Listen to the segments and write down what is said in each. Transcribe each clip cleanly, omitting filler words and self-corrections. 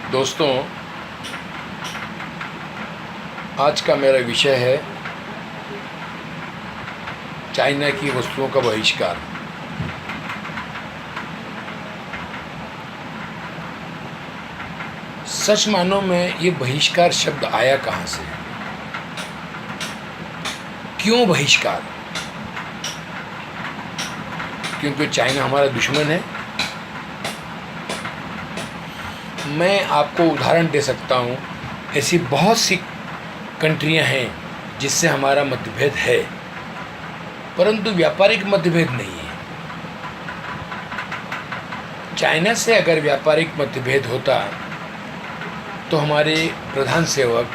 दोस्तों, आज का मेरा विषय है चाइना की वस्तुओं का बहिष्कार। सच मानो में ये बहिष्कार शब्द आया कहाँ से? क्यों बहिष्कार? क्योंकि चाइना हमारा दुश्मन है। मैं आपको उदाहरण दे सकता हूँ, ऐसी बहुत सी कंट्रियाँ हैं जिससे हमारा मतभेद है, परंतु व्यापारिक मतभेद नहीं है। चाइना से अगर व्यापारिक मतभेद होता तो हमारे प्रधान सेवक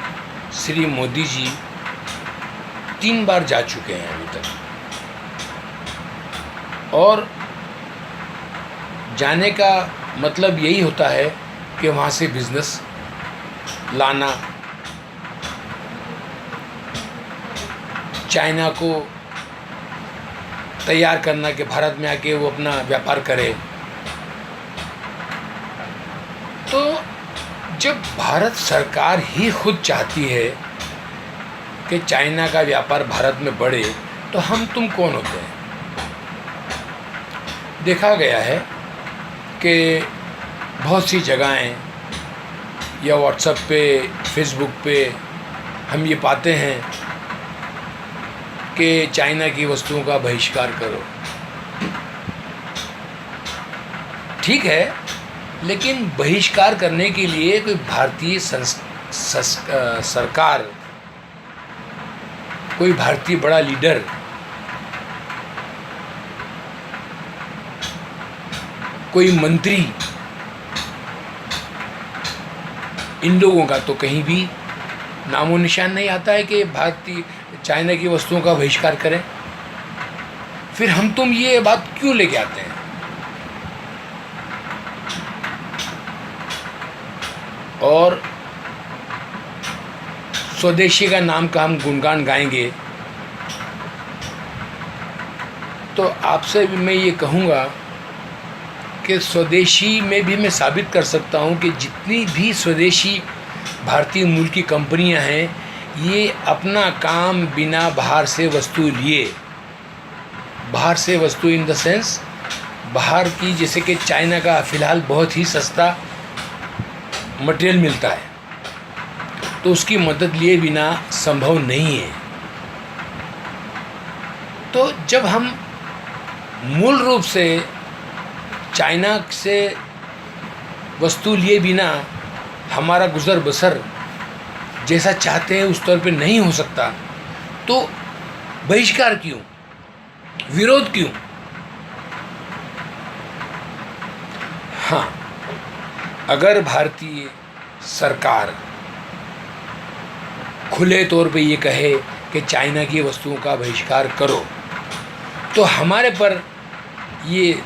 श्री मोदी जी 3 बार जा चुके हैं अभी तक, और जाने का मतलब यही होता है कि वहाँ से बिजनेस लाना, चाइना को तैयार करना कि भारत में आके वो अपना व्यापार करे। तो जब भारत सरकार ही खुद चाहती है कि चाइना का व्यापार भारत में बढ़े, तो हम तुम कौन होते हैं? देखा गया है कि बहुत सी जगहें या व्हाट्सएप पे, फेसबुक पे हम ये पाते हैं कि चाइना की वस्तुओं का बहिष्कार करो। ठीक है, लेकिन बहिष्कार करने के लिए कोई भारतीय सरकार, कोई भारतीय बड़ा लीडर, कोई मंत्री, इन लोगों का तो कहीं भी नामो निशान नहीं आता है कि भारतीय चाइना की वस्तुओं का बहिष्कार करें। फिर हम तुम ये बात क्यों लेके आते हैं? और स्वदेशी का नाम का हम गुणगान गाएंगे, तो आपसे भी मैं ये कहूँगा कि स्वदेशी में भी मैं साबित कर सकता हूँ कि जितनी भी स्वदेशी भारतीय मूल की कंपनियाँ हैं, ये अपना काम बिना बाहर से वस्तु लिए, बाहर से वस्तु इन द सेंस बाहर की, जैसे कि चाइना का फ़िलहाल बहुत ही सस्ता मटेरियल मिलता है, तो उसकी मदद लिए बिना संभव नहीं है। तो जब हम मूल रूप से चाइना से वस्तु लिए बिना हमारा गुज़र बसर जैसा चाहते हैं उस तौर पे नहीं हो सकता, तो बहिष्कार क्यों, विरोध क्यों? हाँ, अगर भारतीय सरकार खुले तौर पे ये कहे कि चाइना की वस्तुओं का बहिष्कार करो, तो हमारे पर ये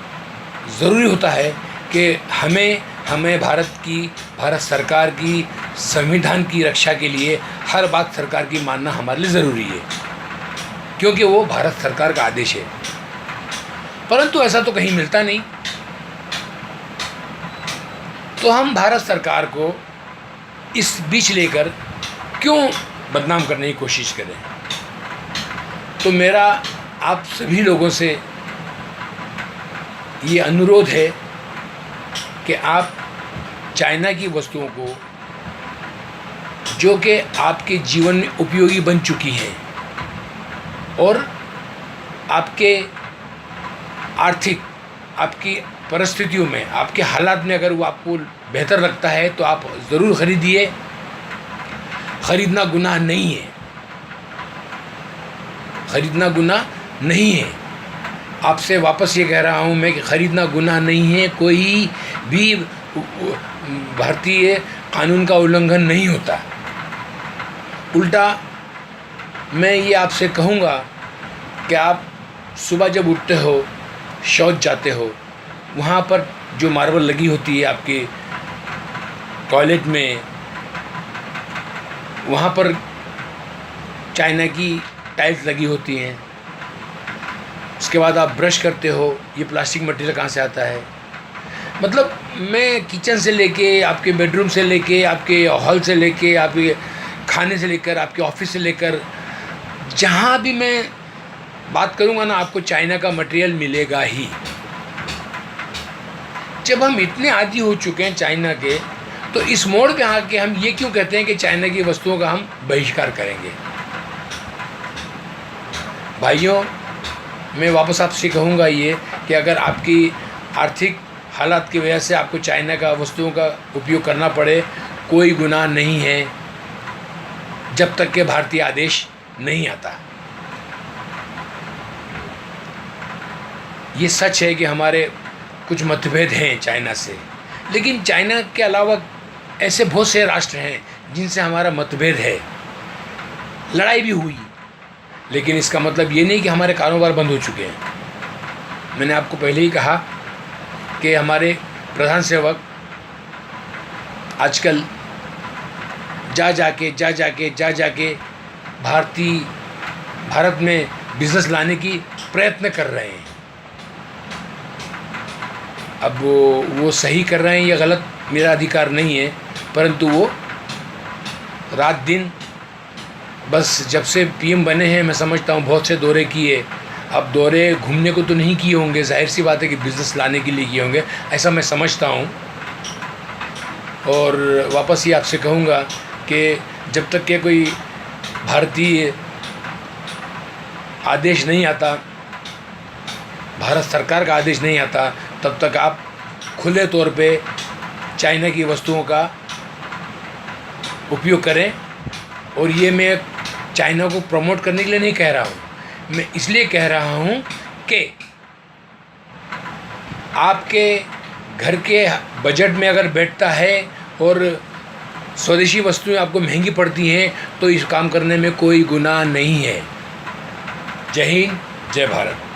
ज़रूरी होता है कि हमें भारत सरकार की संविधान की रक्षा के लिए हर बात सरकार की मानना हमारे लिए ज़रूरी है, क्योंकि वो भारत सरकार का आदेश है। परंतु ऐसा तो कहीं मिलता नहीं, तो हम भारत सरकार को इस बीच लेकर क्यों बदनाम करने की कोशिश करें? तो मेरा आप सभी लोगों से ये अनुरोध है कि आप चाइना की वस्तुओं को, जो कि आपके जीवन में उपयोगी बन चुकी हैं और आपके आर्थिक, आपकी परिस्थितियों में, आपके हालात में अगर वो आपको बेहतर लगता है, तो आप ज़रूर ख़रीदिए। ख़रीदना गुनाह नहीं है, ख़रीदना गुनाह नहीं है। आपसे वापस ये कह रहा हूँ मैं कि ख़रीदना गुनाह नहीं है। कोई भी भारतीय कानून का उल्लंघन नहीं होता। उल्टा मैं ये आपसे कहूँगा कि आप सुबह जब उठते हो, शौच जाते हो, वहाँ पर जो मार्बल लगी होती है आपके टॉयलेट में, वहाँ पर चाइना की टाइल्स लगी होती हैं। उसके बाद आप ब्रश करते हो, ये प्लास्टिक मटेरियल कहाँ से आता है? मतलब मैं किचन से लेके, आपके बेडरूम से लेके, आपके हॉल से लेके, आपके खाने से लेकर, आपके ऑफिस से लेकर, जहाँ भी मैं बात करूँगा ना, आपको चाइना का मटेरियल मिलेगा ही। जब हम इतने आदी हो चुके हैं चाइना के, तो इस मोड़ पे आके हम ये क्यों कहते हैं कि चाइना की वस्तुओं का हम बहिष्कार करेंगे? भाइयों, मैं वापस आपसे कहूँगा ये कि अगर आपकी आर्थिक हालात की वजह से आपको चाइना का वस्तुओं का उपयोग करना पड़े, कोई गुनाह नहीं है, जब तक कि भारतीय आदेश नहीं आता। ये सच है कि हमारे कुछ मतभेद हैं चाइना से, लेकिन चाइना के अलावा ऐसे बहुत से राष्ट्र हैं जिनसे हमारा मतभेद है, लड़ाई भी हुई, लेकिन इसका मतलब ये नहीं कि हमारे कारोबार बंद हो चुके हैं। मैंने आपको पहले ही कहा कि हमारे प्रधान सेवक आजकल जा जाके भारत में बिज़नेस लाने की प्रयत्न कर रहे हैं। अब वो सही कर रहे हैं या गलत, मेरा अधिकार नहीं है, परंतु वो रात दिन बस जब से पीएम बने हैं, मैं समझता हूँ बहुत से दौरे किए। अब दौरे घूमने को तो नहीं किए होंगे, जाहिर सी बात है कि बिज़नेस लाने के लिए किए होंगे, ऐसा मैं समझता हूँ। और वापस ही आपसे कहूँगा कि जब तक के कोई भारतीय आदेश नहीं आता, भारत सरकार का आदेश नहीं आता, तब तक आप खुले तौर पे चाइना की वस्तुओं का उपयोग करें। और ये मैं चाइना को प्रमोट करने के लिए नहीं कह रहा हूँ, मैं इसलिए कह रहा हूँ कि आपके घर के बजट में अगर बैठता है और स्वदेशी वस्तुएं आपको महंगी पड़ती हैं, तो इस काम करने में कोई गुनाह नहीं है। जय हिंद, जय भारत।